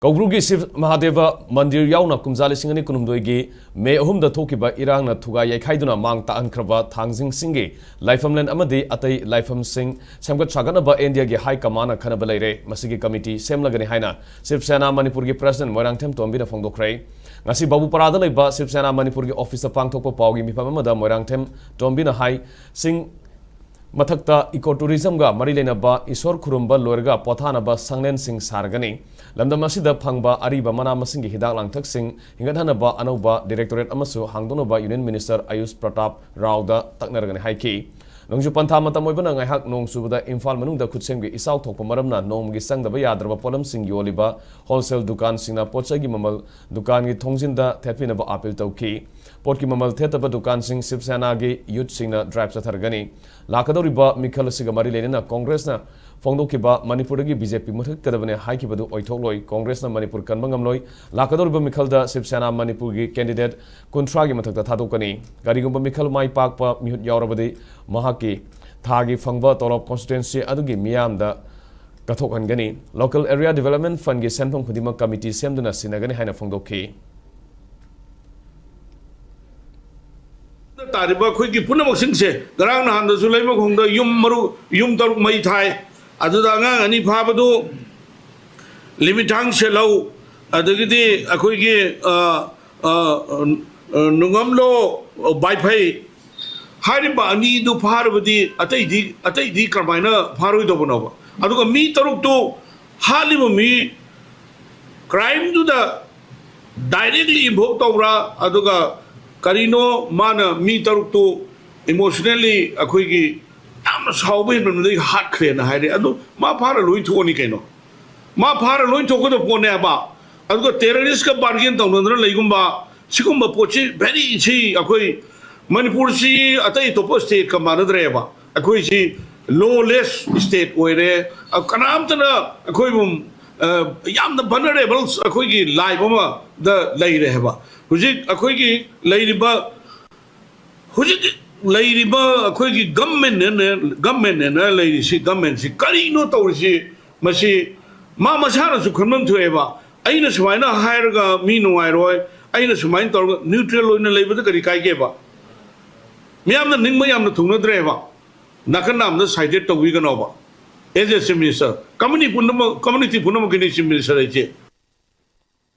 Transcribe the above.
Kaugrugi Siv Mahadeva Mandir Yauna Kumzali Singani Kunumdoigi, May Humda Thokkhraba Irangna Thuga Yakaiduna Mang Khannaba Thangsing Singi, Laifam-Len Amadi Atoi Laifam Singh, Semgatnaba India Gi High Command Khannaba Leire, Masigi Committee, Semlagani Haina, Siv Sena Manipuri President Moirangthem Tombina Fongdokrai, Ngasi Babu Parada Leiba, Siv Sena Manipuri Officer Pangthokpa Paugi Mipamada Moirangthem Tombina High, Singh Mathakta ecotourism ga mari lenaba isor khurumba loirga pothanaba sanglen sing sargani lamdam asida phangba ariba mana masing gi hidak langthak sing hingathanaba anauba directorate amasu hangdonaba union minister Ayush Pratap Rao da taknargani haiki nongju pantha matam oibana ngai hak nong subada Imphal manungda khutsemgi isau thokpa maramna nom gi sangdaba yadraba polam sing yoliba wholesale dukan singna pochai gi mamal dukan gi thongjinda thepinaba appeal tauki Port ki mamal thetaba dukan sing Shiv Sena gi youth singna drive sathargani lakadoriba mikhal siga mari lenena Congress na fongdokiba Manipur gi BJP muthak kadabane haikibadu oithokloi Congress na Manipur kanbangamloi lakadoriba mikhalda Shiv Sena Manipur gi candidate kunthra gi muthakta thadokani garigumba mikhal mai pakpa mihut yaurabadi mahaki thagi fangba tolop constituency adugi miyamda kathokangani local area development fund gi senpham khudima committee semduna sinagani haina fongdokhi Tariba Quickie Punamoxing say, Grand Hand the Sulema Hong the Yum Dog Mai Thai, Adudanga, and Ipabado Limitang Shellow, Adagiti, a quickie Nungamlo, Bipay, Hariba, need to Parvati, Atei Carmina, Parudobanova. Aduka me Tarukto, Halimu me, crime to the directly invoked over Aduga. Karino mana mi taruk to emotionally akoigi am saubi no heart clear na haire adu ma phara loi thu ni kaino ma phara loi thu ko to pone ba adu terrorist ka bargain tong ndra leigumba sigumba pochi very easy akoi Manipur si atai to state ka manadre ba akoi si lawless state oire kanam tana akoi bum yam the vulnerables akoigi Leiba the Leire ba Hujik Akoigi Leiba Hujik Leiba Akoigi government and lady she government she Karino Torsi Mashi Mama Sara to come to Eva Aina Swina Hiraga Mino Iroi Aina Swain neutral in the labor the Karikai geva Miam the Ningmayam the Tuna Dreva Nakanam the cited to Wiganova as a minister community Punamo Minister